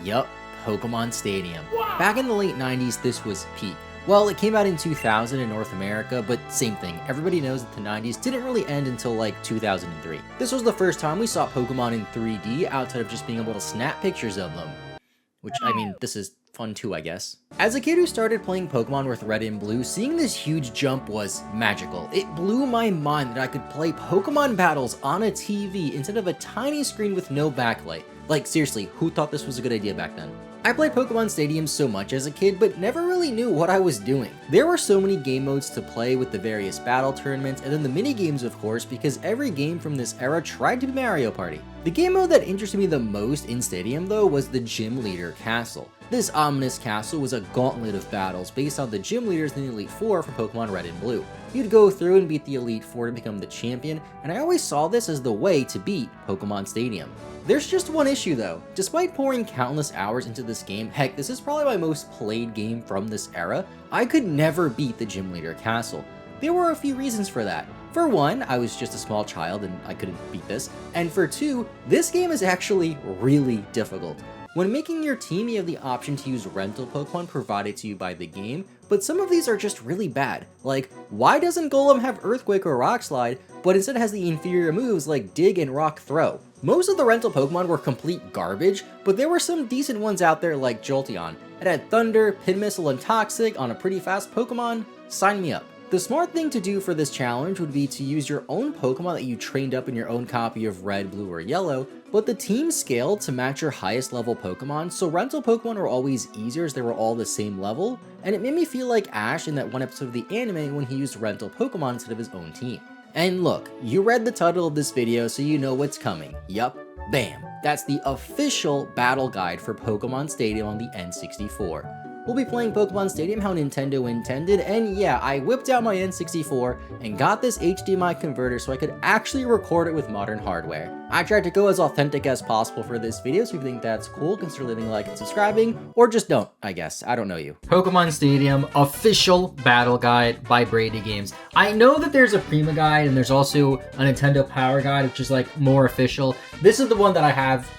Yup, Pokemon Stadium. Back in the late 90s, this was peak. Well, it came out in 2000 in North America, but same thing. Everybody knows that the 90s didn't really end until like 2003. This was the first time we saw Pokemon in 3D outside of just being able to snap pictures of them. Which, I mean, this is fun too, I guess. As a kid who started playing Pokemon with Red and Blue, seeing this huge jump was magical. It blew my mind that I could play Pokemon battles on a TV instead of a tiny screen with no backlight. Like, seriously, who thought this was a good idea back then? I played Pokemon Stadium so much as a kid, but never really knew what I was doing. There were so many game modes to play with the various battle tournaments, and then the mini games of course, because every game from this era tried to be Mario Party. The game mode that interested me the most in Stadium though was the Gym Leader Castle. This ominous castle was a gauntlet of battles based on the gym leaders in the Elite Four from Pokemon Red and Blue. You'd go through and beat the Elite Four to become the champion, and I always saw this as the way to beat Pokemon Stadium. There's just one issue though. Despite pouring countless hours into this game, heck, this is probably my most played game from this era, I could never beat the Gym Leader Castle. There were a few reasons for that. For one, I was just a small child and I couldn't beat this, and for two, this game is actually really difficult. When making your team, you have the option to use rental Pokemon provided to you by the game, but some of these are just really bad. Like, why doesn't Golem have Earthquake or Rock Slide, but instead has the inferior moves like Dig and Rock Throw? Most of the rental Pokemon were complete garbage, but there were some decent ones out there like Jolteon. It had Thunder, Pin Missile, and Toxic on a pretty fast Pokemon. Sign me up. The smart thing to do for this challenge would be to use your own Pokemon that you trained up in your own copy of Red, Blue, or Yellow, but the team scaled to match your highest level Pokemon, so rental Pokemon were always easier as they were all the same level, and it made me feel like Ash in that one episode of the anime when he used rental Pokemon instead of his own team. And look, you read the title of this video so you know what's coming. Yup, bam, that's the official battle guide for Pokemon Stadium on the N64. We'll be playing Pokemon Stadium how Nintendo intended, and yeah, I whipped out my N64 and got this HDMI converter so I could actually record it with modern hardware. I tried to go as authentic as possible for this video, so if you think that's cool, consider leaving a like and subscribing, or just don't, I guess. I don't know you. Pokemon Stadium Official Battle Guide by Brady Games. I know that there's a Prima guide and there's also a Nintendo Power Guide, which is like more official. This is the one that I have.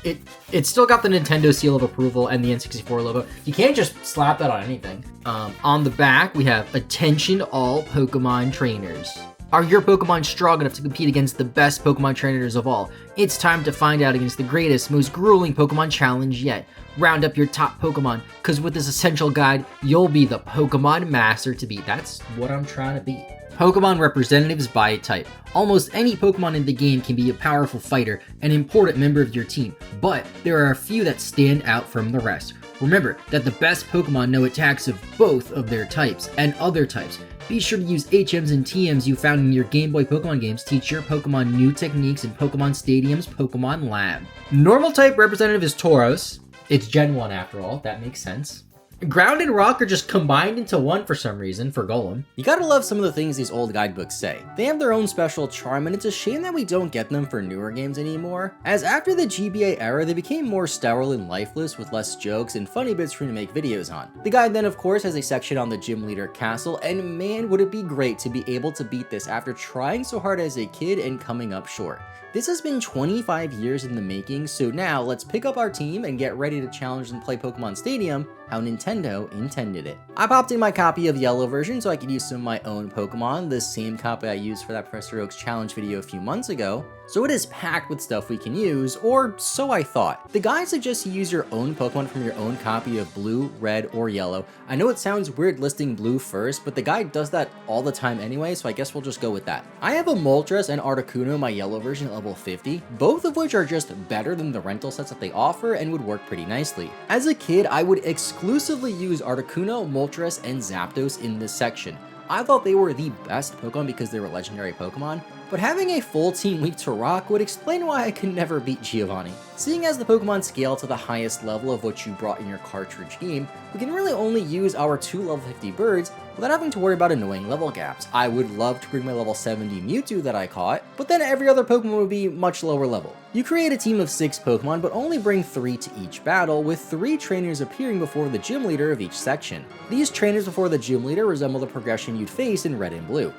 It's still got the Nintendo seal of approval and the N64 logo. You can't just slap that on anything. On the back, we have attention all Pokemon trainers. Are your Pokemon strong enough to compete against the best Pokemon trainers of all? It's time to find out against the greatest, most grueling Pokemon challenge yet. Round up your top Pokemon, cause with this essential guide, you'll be the Pokemon master to beat. That's what I'm trying to beat. Pokemon representatives by type. Almost any Pokemon in the game can be a powerful fighter, an important member of your team, but there are a few that stand out from the rest. Remember that the best Pokemon know attacks of both of their types and other types. Be sure to use HMs and TMs you found in your Game Boy Pokemon games to teach your Pokemon new techniques in Pokemon Stadium's Pokemon Lab. Normal type representative is Tauros. It's Gen 1 after all, that makes sense. Ground and Rock are just combined into one for some reason for Golem. You gotta love some of the things these old guidebooks say. They have their own special charm, and it's a shame that we don't get them for newer games anymore, as after the GBA era they became more sterile and lifeless with less jokes and funny bits for you to make videos on. The guide then of course has a section on the Gym Leader Castle, and man would it be great to be able to beat this after trying so hard as a kid and coming up short. This has been 25 years in the making, so now let's pick up our team and get ready to challenge and play Pokemon Stadium how Nintendo intended it. I popped in my copy of Yellow version so I could use some of my own Pokemon, the same copy I used for that Professor Oak's challenge video a few months ago, so it is packed with stuff we can use, or so I thought. The guide suggests you use your own Pokemon from your own copy of Blue, Red, or Yellow. I know it sounds weird listing Blue first, but the guide does that all the time anyway, so I guess we'll just go with that. I have a Moltres and Articuno in my Yellow version at level 50, both of which are just better than the rental sets that they offer and would work pretty nicely. As a kid, I would exclusively use Articuno, Moltres, and Zapdos in this section. I thought they were the best Pokemon because they were legendary Pokemon, but having a full team weak to Rock would explain why I could never beat Giovanni. Seeing as the Pokemon scale to the highest level of what you brought in your cartridge game, we can really only use our 2 level 50 birds without having to worry about annoying level gaps. I would love to bring my level 70 Mewtwo that I caught, but then every other Pokemon would be much lower level. You create a team of 6 Pokemon, but only bring 3 to each battle, with 3 trainers appearing before the gym leader of each section. These trainers before the gym leader resemble the progression you'd face in Red and Blue.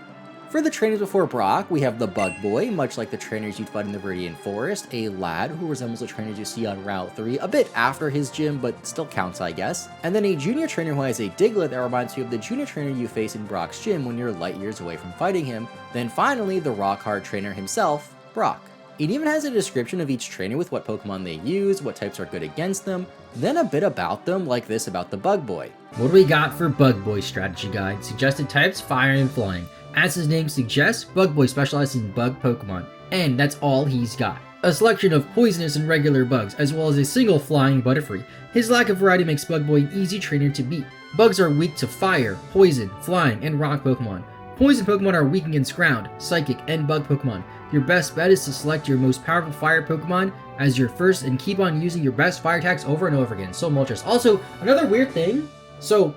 For the trainers before Brock, we have the Bug Boy, much like the trainers you'd find in the Viridian Forest, a lad who resembles the trainers you see on Route 3, a bit after his gym, but still counts I guess. And then a junior trainer who has a Diglett that reminds you of the junior trainer you face in Brock's gym when you're light years away from fighting him. Then finally, the rock-hard trainer himself, Brock. It even has a description of each trainer with what Pokemon they use, what types are good against them, then a bit about them like this about the Bug Boy. What do we got for Bug Boy strategy guide? Suggested types, fire and flying. As his name suggests, Bug Boy specializes in bug Pokemon, and that's all he's got. A selection of poisonous and regular bugs, as well as a single flying Butterfree. His lack of variety makes Bug Boy an easy trainer to beat. Bugs are weak to fire, poison, flying, and rock Pokemon. Poison Pokemon are weak against ground, psychic, and bug Pokemon. Your best bet is to select your most powerful fire Pokemon as your first and keep on using your best fire attacks over and over again. So Moltres. Also, another weird thing, so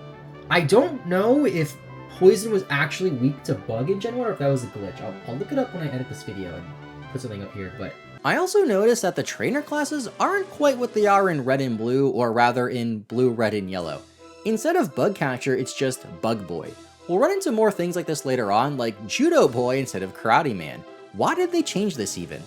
I don't know if Poison was actually weak to bug in Gen 1 or if that was a glitch. I'll look it up when I edit this video and put something up here, but I also noticed that the trainer classes aren't quite what they are in Red and Blue, or rather in Blue, Red, and Yellow. Instead of Bug Catcher, it's just Bug Boy. We'll run into more things like this later on, like Judo Boy instead of Karate Man. Why did they change this even?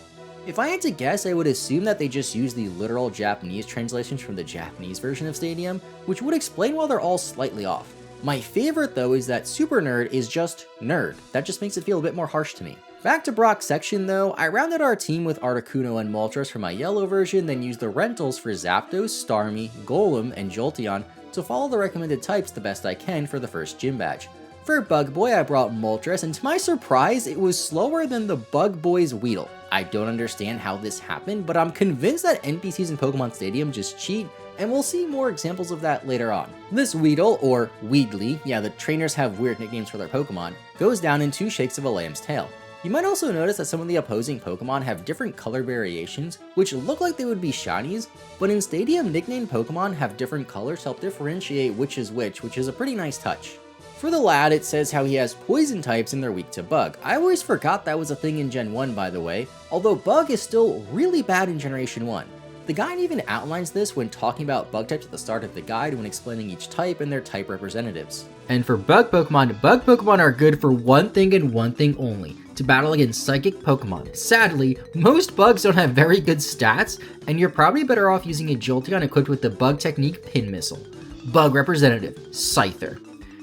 If I had to guess, I would assume that they just used the literal Japanese translations from the Japanese version of Stadium, which would explain why they're all slightly off. My favorite though is that Super Nerd is just Nerd. That just makes it feel a bit more harsh to me. Back to Brock's section though, I rounded our team with Articuno and Moltres for my yellow version, then used the rentals for Zapdos, Starmie, Golem, and Jolteon to follow the recommended types the best I can for the first gym badge. For Bug Boy, I brought Moltres, and to my surprise, it was slower than the Bug Boy's Weedle. I don't understand how this happened, but I'm convinced that NPCs in Pokemon Stadium just cheat, and we'll see more examples of that later on. This Weedle, or Weedly, yeah, the trainers have weird nicknames for their Pokemon, goes down in 2 shakes of a lamb's tail. You might also notice that some of the opposing Pokemon have different color variations, which look like they would be shinies, but in Stadium, nicknamed Pokemon have different colors to help differentiate which is which is a pretty nice touch. For the lad, it says how he has poison types and they're weak to bug. I always forgot that was a thing in Gen 1 by the way, although bug is still really bad in Generation 1. The guide even outlines this when talking about bug types at the start of the guide when explaining each type and their type representatives. And for bug Pokemon are good for one thing and one thing only, to battle against psychic Pokemon. Sadly, most bugs don't have very good stats, and you're probably better off using a Jolteon equipped with the bug technique Pin Missile. Bug representative, Scyther.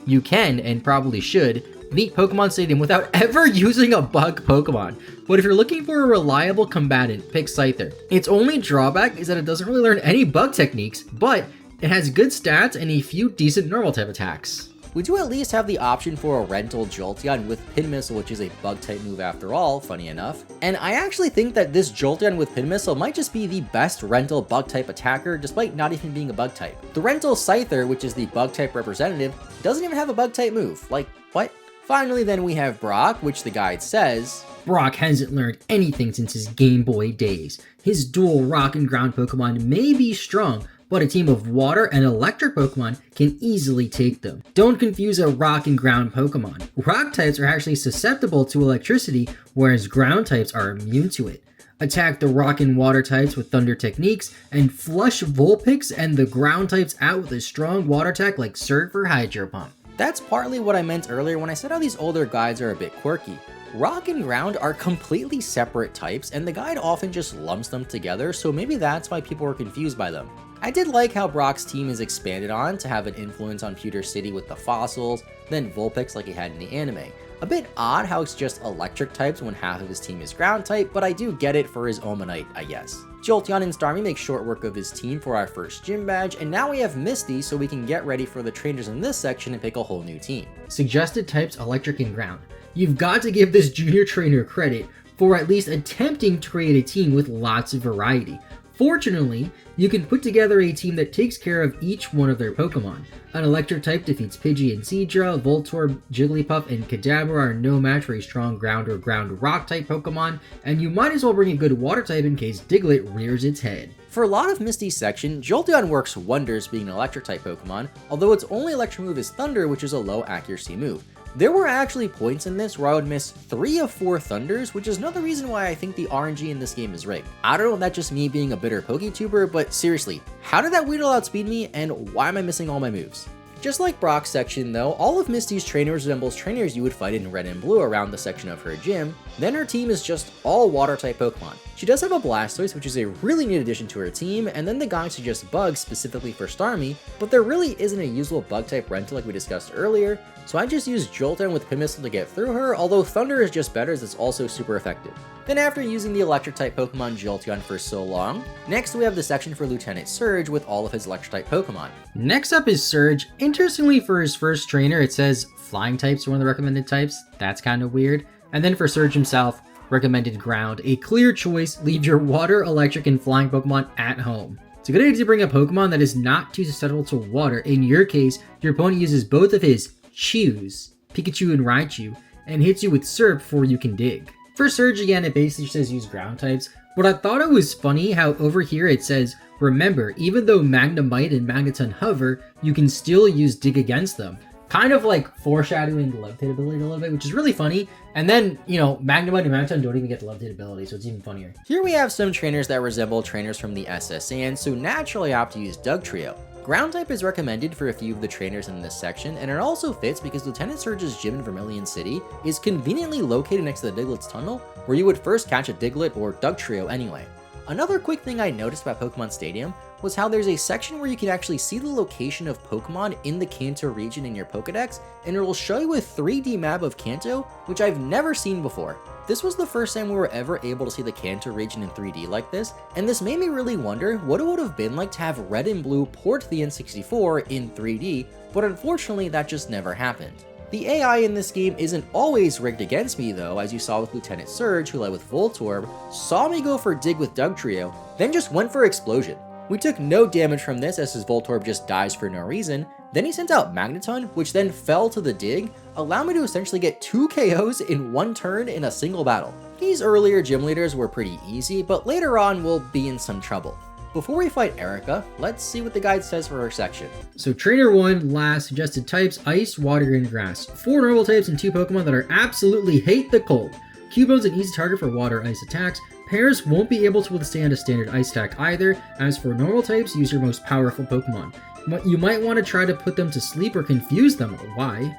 You can, and probably should, beat Pokemon Stadium without ever using a bug Pokemon. But if you're looking for a reliable combatant, pick Scyther. Its only drawback is that it doesn't really learn any bug techniques, but it has good stats and a few decent normal type attacks. We do at least have the option for a rental Jolteon with Pin Missile, which is a bug type move after all, funny enough. And I actually think that this Jolteon with Pin Missile might just be the best rental bug type attacker despite not even being a bug type. The rental Scyther, which is the bug type representative, doesn't even have a bug type move. Like, what? Finally then we have Brock, which the guide says, Brock hasn't learned anything since his Game Boy days. His dual rock and ground Pokemon may be strong, but a team of water and electric Pokemon can easily take them. Don't confuse a rock and ground Pokemon. Rock types are actually susceptible to electricity, whereas ground types are immune to it. Attack the rock and water types with thunder techniques, and flush Vulpix and the ground types out with a strong water attack like Surf or Hydro Pump. That's partly what I meant earlier when I said how these older guides are a bit quirky. Rock and ground are completely separate types, and the guide often just lumps them together, so maybe that's why people were confused by them. I did like how Brock's team is expanded on to have an influence on Pewter City with the fossils, then Vulpix like he had in the anime. A bit odd how it's just electric types when half of his team is ground type, but I do get it for his Omanite, I guess. Jolteon and Starmie make short work of his team for our first gym badge, and now we have Misty so we can get ready for the trainers in this section and pick a whole new team. Suggested types electric and ground. You've got to give this junior trainer credit for at least attempting to create a team with lots of variety. Fortunately, you can put together a team that takes care of each one of their Pokemon. An electric type defeats Pidgey and Seadra, Voltorb, Jigglypuff, and Kadabra are no match for a strong ground or ground rock type Pokemon, and you might as well bring a good water type in case Diglett rears its head. For a lot of Misty's section, Jolteon works wonders being an electric type Pokemon, although its only electric move is Thunder, which is a low accuracy move. There were actually points in this where I would miss 3 of 4 Thunders, which is another reason why I think the RNG in this game is rigged. I don't know if that's just me being a bitter PokeTuber, but seriously, how did that Weedle outspeed me and why am I missing all my moves? Just like Brock's section though, all of Misty's trainers resembles trainers you would fight in Red and Blue around the section of her gym, then her team is just all water-type Pokemon. She does have a Blastoise, which is a really neat addition to her team, and then the guide suggests Bugs specifically for Starmie, but there really isn't a usable Bug-type rental like we discussed earlier, so I just used Jolteon with Pimissile to get through her, although Thunder is just better as it's also super effective. Then after using the Electric-type Pokemon Jolteon for so long, next we have the section for Lieutenant Surge with all of his Electric-type Pokemon. Next up is Surge. Interestingly, for his first trainer, it says Flying types are one of the recommended types. That's kind of weird. And then for Surge himself, recommended Ground. A clear choice, leave your Water, Electric, and Flying Pokemon at home. It's a good idea to bring a Pokemon that is not too susceptible to water. In your case, your opponent uses both of his Chews, Pikachu and Raichu, and hits you with Surf before you can dig. For Surge again, it basically says use ground types, but I thought it was funny how over here it says, remember, even though Magnemite and Magneton hover, you can still use dig against them. Kind of like foreshadowing the Levitate ability a little bit, which is really funny. And then, Magnemite and Magneton don't even get the Levitate ability, so it's even funnier. Here we have some trainers that resemble trainers from the SSN, so naturally I opt to use Dugtrio. Ground type is recommended for a few of the trainers in this section, and it also fits because Lieutenant Surge's gym in Vermilion City is conveniently located next to the Diglett's tunnel, where you would first catch a Diglett or Dugtrio anyway. Another quick thing I noticed about Pokemon Stadium was how there's a section where you can actually see the location of Pokemon in the Kanto region in your Pokedex, and it will show you a 3D map of Kanto, which I've never seen before. This was the first time we were ever able to see the Kanto region in 3D like this, and this made me really wonder what it would have been like to have Red and Blue port the N64 in 3D, but unfortunately that just never happened. The AI in this game isn't always rigged against me though, as you saw with Lieutenant Surge, who led with Voltorb, saw me go for Dig with Dugtrio, then just went for Explosion. We took no damage from this as his Voltorb just dies for no reason, then he sent out Magneton, which then fell to the Dig, allowing me to essentially get 2 KOs in one turn in a single battle. These earlier gym leaders were pretty easy, but later on we'll be in some trouble. Before we fight Erica, let's see what the guide says for her section. So Trainer 1, last suggested types, Ice, Water, and Grass. 4 normal types and 2 Pokemon that are absolutely hate the cold. Cubone's an easy target for Water Ice attacks. Pairs won't be able to withstand a standard Ice attack either. As for normal types, use your most powerful Pokemon. You might want to try to put them to sleep or confuse them. Why?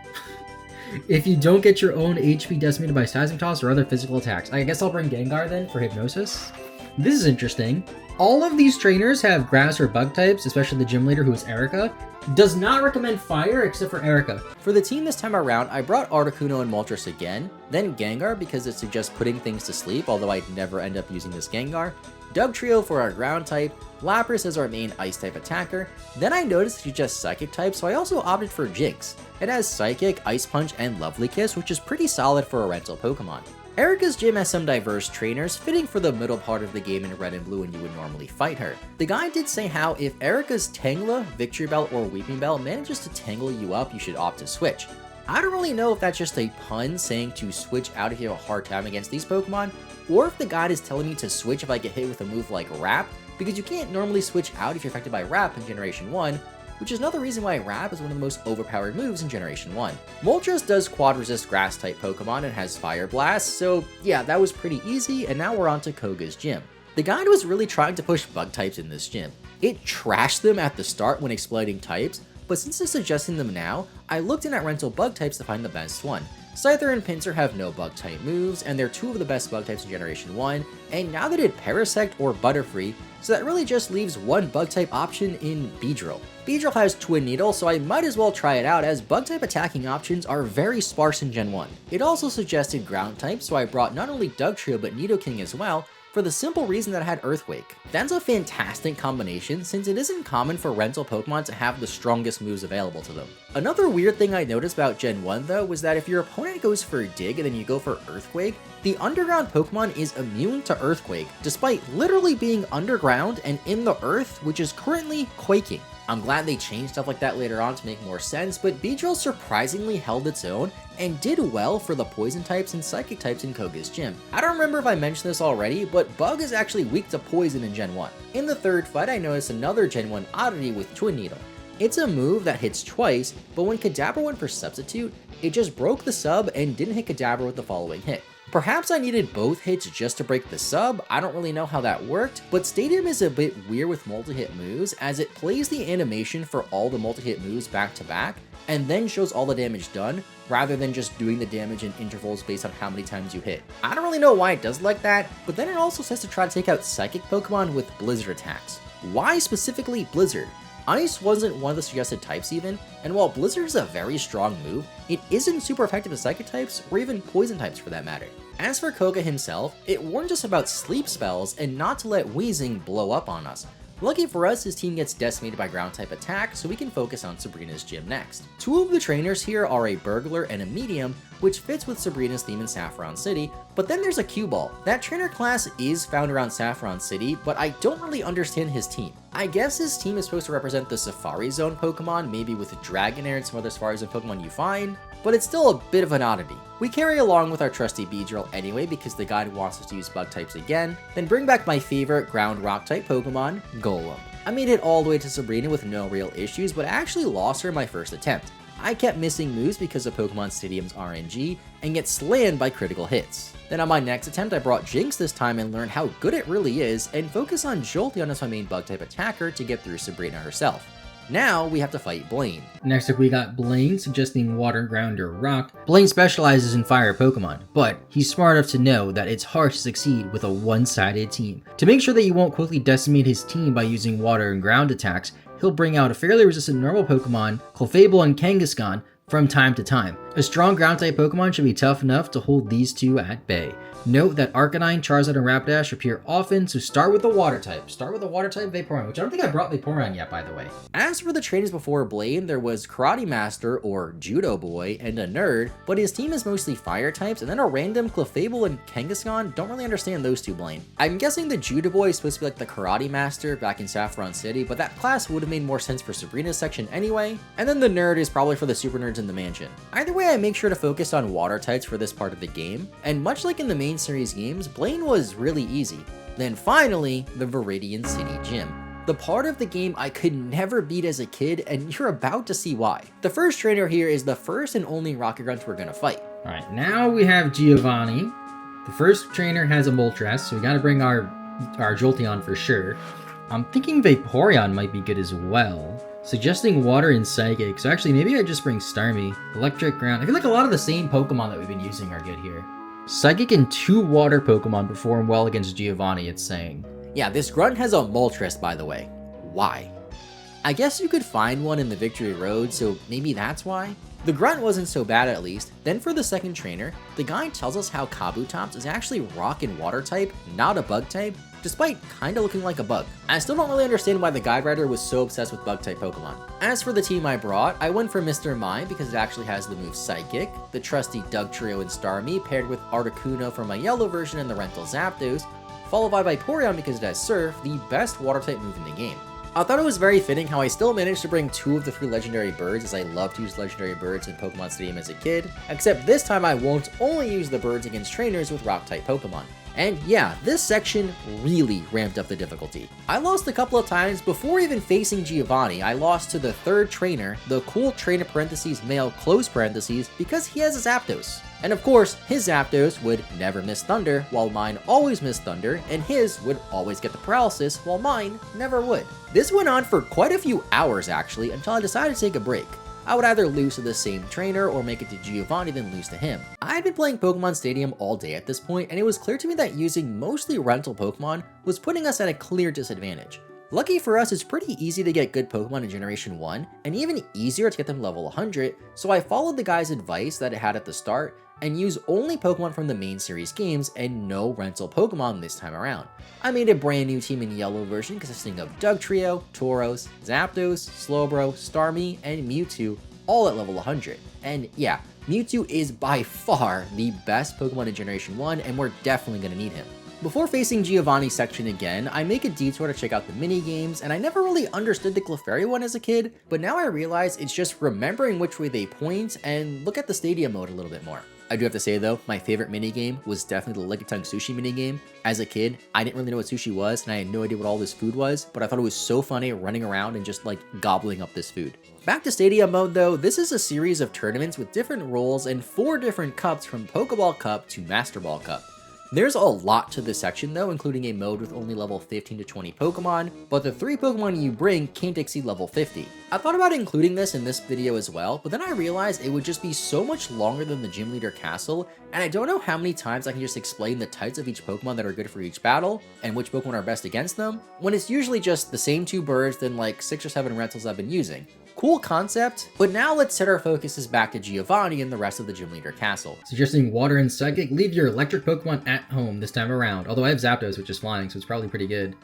If you don't get your own HP decimated by Seismic Toss or other physical attacks. I guess I'll bring Gengar then for Hypnosis. This is interesting. All of these trainers have grass or bug types, especially the gym leader who is Erica. Does not recommend fire except for Erica. For the team this time around, I brought Articuno and Moltres again, then Gengar because it suggests putting things to sleep, although I'd never end up using this Gengar, Dugtrio for our ground type, Lapras as our main ice type attacker, then I noticed it's just psychic type, so I also opted for Jinx. It has Psychic, Ice Punch, and Lovely Kiss, which is pretty solid for a rental Pokemon. Erica's gym has some diverse trainers, fitting for the middle part of the game in Red and Blue when you would normally fight her. The guide did say how if Erica's Tangela, Victory Bell, or Weeping Bell manages to tangle you up, you should opt to switch. I don't really know if that's just a pun saying to switch out if you have a hard time against these Pokemon, or if the guide is telling me to switch if I get hit with a move like Wrap, because you can't normally switch out if you're affected by Wrap in Generation 1, which is another reason why Wrap is one of the most overpowered moves in Generation 1. Moltres does quad resist grass type Pokemon and has Fire Blast, so yeah, that was pretty easy, and now we're on to Koga's gym. The guide was really trying to push bug types in this gym. It trashed them at the start when exploiting types, but since it's suggesting them now, I looked in at rental bug types to find the best one. Scyther and Pinsir have no bug type moves, and they're 2 of the best bug types in Generation 1, and now they did Parasect or Butterfree, so that really just leaves one bug type option in Beedrill. Beedrill has Twin Needle, so I might as well try it out as bug type attacking options are very sparse in Gen 1. It also suggested ground type, so I brought not only Dugtrio but Nidoking as well, for the simple reason that I had Earthquake. That's a fantastic combination since it isn't common for rental Pokemon to have the strongest moves available to them. Another weird thing I noticed about Gen 1 though was that if your opponent goes for Dig and then you go for Earthquake, the underground Pokemon is immune to Earthquake despite literally being underground and in the earth, which is currently quaking. I'm glad they changed stuff like that later on to make more sense, but Beedrill surprisingly held its own and did well for the poison types and psychic types in Koga's gym. I don't remember if I mentioned this already, but Bug is actually weak to poison in Gen 1. In the third fight, I noticed another Gen 1 oddity with Twin Needle. It's a move that hits twice, but when Kadabra went for Substitute, it just broke the sub and didn't hit Kadabra with the following hit. Perhaps I needed both hits just to break the sub, I don't really know how that worked, but Stadium is a bit weird with multi-hit moves as it plays the animation for all the multi-hit moves back to back, and then shows all the damage done, rather than just doing the damage in intervals based on how many times you hit. I don't really know why it does like that, but then it also says to try to take out Psychic Pokemon with Blizzard attacks. Why specifically Blizzard? Ice wasn't one of the suggested types even, and while Blizzard is a very strong move, it isn't super effective as Psychic types, or even Poison types for that matter. As for Koga himself, it warns us about sleep spells and not to let Wheezing blow up on us. Lucky for us, his team gets decimated by ground type attack, so we can focus on Sabrina's gym next. Two of the trainers here are a Burglar and a Medium, which fits with Sabrina's theme in Saffron City, but then there's a Cue-Ball. That trainer class is found around Saffron City, but I don't really understand his team. I guess his team is supposed to represent the Safari Zone Pokemon, maybe with Dragonair and some other Safari Zone Pokemon you find, but it's still a bit of an oddity. We carry along with our trusty Beedrill anyway because the guide wants us to use bug types again, then bring back my favorite ground rock type Pokemon, Golem. I made it all the way to Sabrina with no real issues, but I actually lost her in my first attempt. I kept missing moves because of Pokemon Stadium's RNG and get slammed by critical hits. Then on my next attempt I brought Jinx this time and learned how good it really is and focus on Jolteon as my main bug type attacker to get through Sabrina herself. Now we have to fight Blaine. Next up we got Blaine, suggesting Water, Ground, or Rock. Blaine specializes in fire Pokemon, but he's smart enough to know that it's hard to succeed with a one-sided team. To make sure that you won't quickly decimate his team by using Water and Ground attacks, he'll bring out a fairly resistant normal Pokemon, Clefable and Kangaskhan, from time to time. A strong ground-type Pokemon should be tough enough to hold these two at bay. Note that Arcanine, Charizard, and Rapidash appear often, so start with the water type. Start with the water type Vaporeon, which I don't think I brought Vaporeon yet, by the way. As for the trainers before Blaine, there was Karate Master, or Judo Boy, and a Nerd, but his team is mostly fire types, and then a random Clefable and Kangaskhan. Don't really understand those two, Blaine. I'm guessing the Judo Boy is supposed to be like the Karate Master back in Saffron City, but that class would have made more sense for Sabrina's section anyway, and then the Nerd is probably for the super nerds in the mansion. Either way, I make sure to focus on water types for this part of the game, and much like in the main series games, Blaine was really easy. Then finally, the Viridian City Gym. The part of the game I could never beat as a kid, and you're about to see why. The first trainer here is the first and only Rocket Grunt we're gonna fight. Alright, now we have Giovanni. The first trainer has a Moltres, so we gotta bring our Jolteon for sure. I'm thinking Vaporeon might be good as well. Suggesting Water and Psychic, so actually maybe I just bring Starmie. Electric, Ground. I feel like a lot of the same Pokemon that we've been using are good here. Psychic and 2 water Pokemon perform well against Giovanni, it's saying. Yeah, this Grunt has a Moltres, by the way. Why? I guess you could find one in the Victory Road, so maybe that's why? The Grunt wasn't so bad at least. Then for the second trainer, the guide tells us how Kabutops is actually rock and water type, not a bug type, despite kinda looking like a bug. I still don't really understand why the guide writer was so obsessed with bug type Pokemon. As for the team I brought, I went for Mr. Mime because it actually has the move Psychic, the trusty Dugtrio and Starmie paired with Articuno from my yellow version and the rental Zapdos, followed by Vaporeon because it has Surf, the best water type move in the game. I thought it was very fitting how I still managed to bring 2 of the 3 legendary birds, as I loved to use legendary birds in Pokemon Stadium as a kid, except this time I won't only use the birds against trainers with rock type Pokemon. And yeah, this section really ramped up the difficulty. I lost a couple of times before even facing Giovanni. I lost to the third trainer, the cool trainer parentheses male close parentheses, because he has a Zapdos. And of course, his Zapdos would never miss Thunder, while mine always missed Thunder, and his would always get the Paralysis, while mine never would. This went on for quite a few hours actually, until I decided to take a break. I would either lose to the same trainer or make it to Giovanni then lose to him. I had been playing Pokemon Stadium all day at this point, and it was clear to me that using mostly rental Pokemon was putting us at a clear disadvantage. Lucky for us, it's pretty easy to get good Pokemon in Generation 1, and even easier to get them level 100, so I followed the guy's advice that it had at the start, and used only Pokemon from the main series games and no rental Pokemon this time around. I made a brand new team in yellow version consisting of Dugtrio, Tauros, Zapdos, Slowbro, Starmie, and Mewtwo, all at level 100. And yeah, Mewtwo is by far the best Pokemon in Generation 1, and we're definitely gonna need him. Before facing Giovanni's section again, I make a detour to check out the mini-games, and I never really understood the Clefairy one as a kid, but now I realize it's just remembering which way they point and look at the Stadium mode a little bit more. I do have to say though, my favorite minigame was definitely the Lick Tongue Sushi minigame. As a kid, I didn't really know what sushi was, and I had no idea what all this food was, but I thought it was so funny running around and just like gobbling up this food. Back to Stadium Mode though, this is a series of tournaments with different roles and 4 different cups from Pokeball Cup to Master Ball Cup. There's a lot to this section though, including a mode with only level 15 to 20 Pokemon, but the 3 Pokemon you bring can't exceed level 50. I thought about including this in this video as well, but then I realized it would just be so much longer than the Gym Leader Castle, and I don't know how many times I can just explain the types of each Pokemon that are good for each battle, and which Pokemon are best against them, when it's usually just the same 2 birds than like 6 or 7 rentals I've been using. Cool concept, but now let's set our focuses back to Giovanni and the rest of the Gym Leader Castle. Suggesting Water and Psychic, leave your electric Pokemon at home this time around, although I have Zapdos, which is flying, so it's probably pretty good.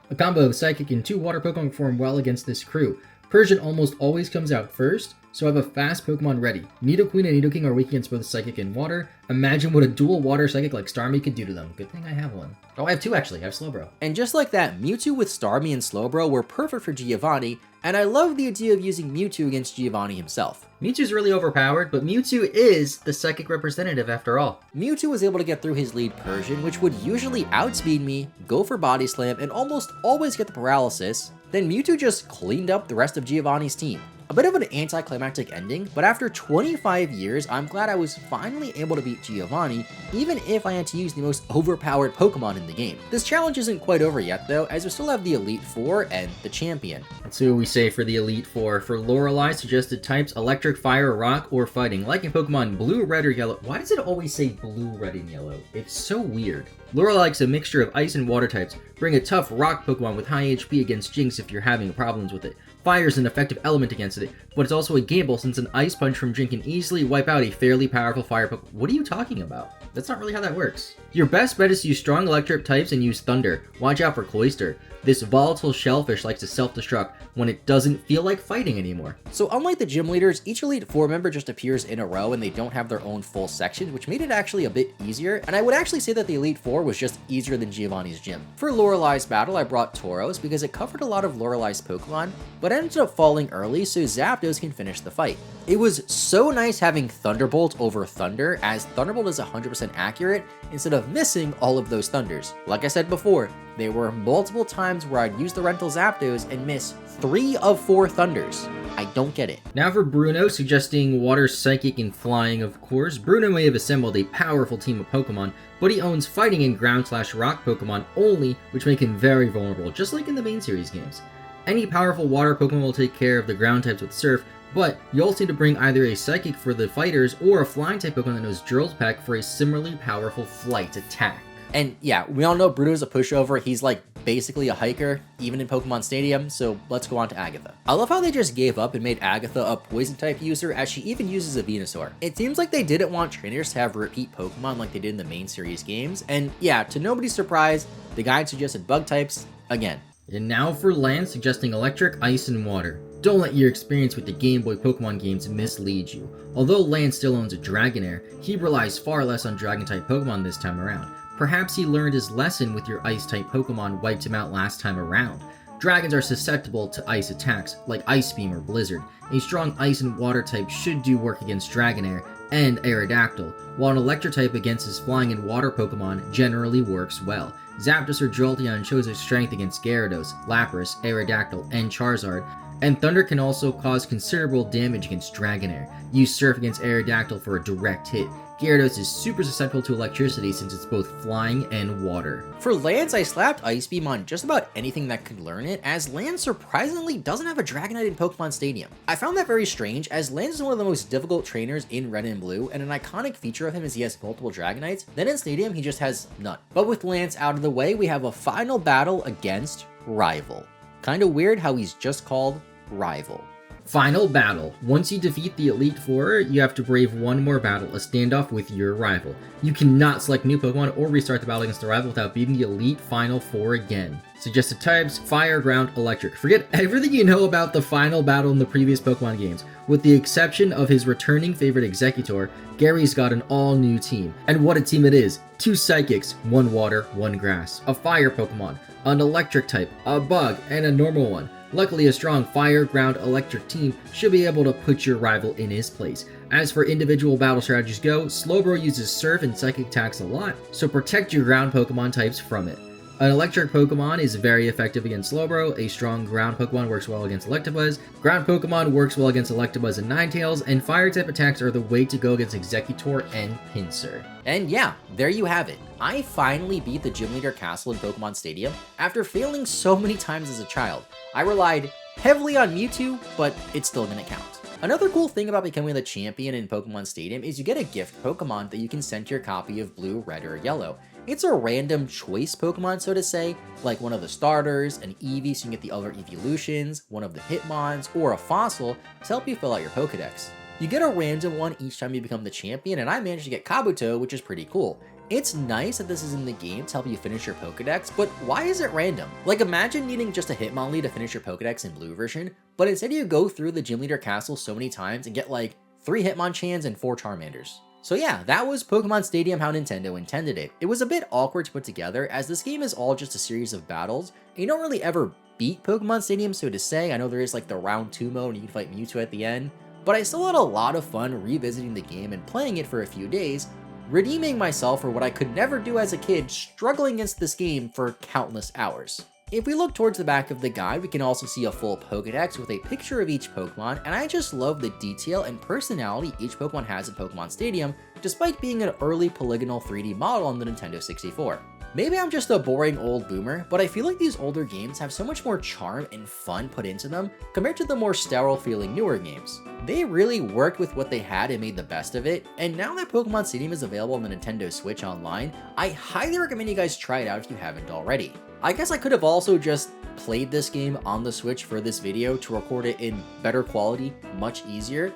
A combo of Psychic and 2 Water Pokemon perform well against this crew. Persian almost always comes out first, so I have a fast Pokemon ready. Nidoqueen and Nidoking are weak against both Psychic and Water. Imagine what a dual Water Psychic like Starmie could do to them. Good thing I have one. Oh, I have 2 actually. I have Slowbro. And just like that, Mewtwo with Starmie and Slowbro were perfect for Giovanni, and I love the idea of using Mewtwo against Giovanni himself. Mewtwo's really overpowered, but Mewtwo is the Psychic representative after all. Mewtwo was able to get through his lead Persian, which would usually outspeed me, go for Body Slam, and almost always get the paralysis. Then Mewtwo just cleaned up the rest of Giovanni's team. A bit of an anticlimactic ending, but after 25 years, I'm glad I was finally able to beat Giovanni, even if I had to use the most overpowered Pokemon in the game. This challenge isn't quite over yet though, as we still have the Elite Four and the Champion. Let's see what we say for the Elite Four. For Lorelei, suggested types Electric, Fire, Rock, or Fighting. Like in Pokemon Blue, Red, or Yellow. Why does it always say Blue, Red, and Yellow? It's so weird. Lorelei likes a mixture of Ice and Water types. Bring a tough Rock Pokemon with high HP against Jinx if you're having problems with it. Fire is an effective element against it, but it's also a gamble since an Ice Punch from Jin can easily wipe out a fairly powerful Fire Pokemon. What are you talking about? That's not really how that works. Your best bet is to use strong electric types and use Thunder. Watch out for Cloyster. This volatile shellfish likes to self-destruct when it doesn't feel like fighting anymore. So unlike the gym leaders, each Elite Four member just appears in a row and they don't have their own full section, which made it actually a bit easier, and I would actually say that the Elite Four was just easier than Giovanni's gym. For Lorelei's battle, I brought Tauros because it covered a lot of Lorelei's Pokemon, but ended up falling early so Zapdos can finish the fight. It was so nice having Thunderbolt over Thunder, as Thunderbolt is 100% accurate instead of missing all of those Thunders. Like I said before, there were multiple times where I'd use the rental Zapdos and miss 3 of 4 Thunders. I don't get it. Now for Bruno, suggesting Water, Psychic, and Flying, of course. Bruno may have assembled a powerful team of Pokemon, but he owns Fighting and Ground/Rock Pokemon only, which make him very vulnerable, just like in the main series games. Any powerful Water Pokemon will take care of the Ground types with Surf, but you also need to bring either a Psychic for the fighters or a Flying type Pokemon that knows Drill's Peck for a similarly powerful Flight attack. And yeah, we all know Bruno's a pushover. He's like basically a hiker, even in Pokemon Stadium, so let's go on to Agatha. I love how they just gave up and made Agatha a poison type user, as she even uses a Venusaur. It seems like they didn't want trainers to have repeat Pokemon like they did in the main series games, and yeah, to nobody's surprise, the guide suggested bug types again. And now for Lance, suggesting Electric, Ice, and Water. Don't let your experience with the Game Boy Pokemon games mislead you. Although Lance still owns a Dragonair, he relies far less on Dragon-type Pokemon this time around. Perhaps he learned his lesson with your Ice-type Pokemon wiped him out last time around. Dragons are susceptible to Ice attacks, like Ice Beam or Blizzard. A strong Ice and Water type should do work against Dragonair and Aerodactyl, while an Electric type against his Flying and Water Pokemon generally works well. Zapdos or Jolteon shows his strength against Gyarados, Lapras, Aerodactyl, and Charizard, and Thunder can also cause considerable damage against Dragonair. Use Surf against Aerodactyl for a direct hit. Gyarados is super susceptible to electricity since it's both flying and water. For Lance, I slapped Ice Beam on just about anything that could learn it, as Lance surprisingly doesn't have a Dragonite in Pokemon Stadium. I found that very strange, as Lance is one of the most difficult trainers in Red and Blue, and an iconic feature of him is he has multiple Dragonites, then in Stadium he just has none. But with Lance out of the way, we have a final battle against Rival. Kinda weird how he's just called Rival. Final battle. Once you defeat the Elite Four, you have to brave one more battle, a standoff with your rival. You cannot select new Pokemon or restart the battle against the rival without beating the Elite Final Four again. Suggested types: Fire, Ground, Electric. Forget everything you know about the final battle in the previous Pokemon games. With the exception of his returning favorite Executor, Gary's got an all-new team. And what a team it is! 2 Psychics, 1 Water, 1 Grass, a Fire Pokemon, an Electric type, a Bug, and a normal one. Luckily, a strong Fire, Ground, Electric team should be able to put your rival in his place. As for individual battle strategies go, Slowbro uses Surf and Psychic attacks a lot, so protect your ground Pokemon types from it. An electric Pokemon is very effective against Slowbro, a strong ground Pokemon works well against Electabuzz, ground Pokemon works well against Electabuzz and Ninetales, and fire type attacks are the way to go against Exeggutor and Pinsir. And yeah, there you have it. I finally beat the Gym Leader Castle in Pokemon Stadium after failing so many times as a child. I relied heavily on Mewtwo, but it's still gonna count. Another cool thing about becoming the champion in Pokemon Stadium is you get a gift Pokemon that you can send to your copy of Blue, Red, or Yellow. It's a random choice Pokemon, so to say, like one of the starters, an Eevee so you can get the other evolutions, one of the Hitmons, or a Fossil to help you fill out your Pokedex. You get a random one each time you become the champion, and I managed to get Kabuto, which is pretty cool. It's nice that this is in the game to help you finish your Pokedex, but why is it random? Like, imagine needing just a Hitmonlee to finish your Pokedex in Blue version, but instead you go through the Gym Leader Castle so many times and get like 3 Hitmonchans and 4 Charmanders. So yeah, that was Pokemon Stadium how Nintendo intended it. It was a bit awkward to put together, as this game is all just a series of battles, and you don't really ever beat Pokemon Stadium, so to say. I know there is like the round 2 mode and you can fight Mewtwo at the end, but I still had a lot of fun revisiting the game and playing it for a few days, redeeming myself for what I could never do as a kid, struggling against this game for countless hours. If we look towards the back of the guide, we can also see a full Pokedex with a picture of each Pokemon, and I just love the detail and personality each Pokemon has in Pokemon Stadium, despite being an early polygonal 3D model on the Nintendo 64. Maybe I'm just a boring old boomer, but I feel like these older games have so much more charm and fun put into them compared to the more sterile feeling newer games. They really worked with what they had and made the best of it, and now that Pokemon Stadium is available on the Nintendo Switch Online, I highly recommend you guys try it out if you haven't already. I guess I could have also just played this game on the Switch for this video to record it in better quality, much easier,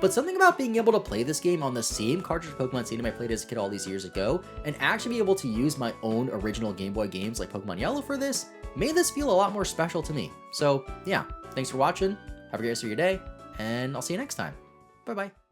but something about being able to play this game on the same cartridge Pokemon Stadium I played as a kid all these years ago, and actually be able to use my own original Game Boy games like Pokemon Yellow for this, made this feel a lot more special to me. So yeah, thanks for watching, have a great rest of your day, and I'll see you next time. Bye bye.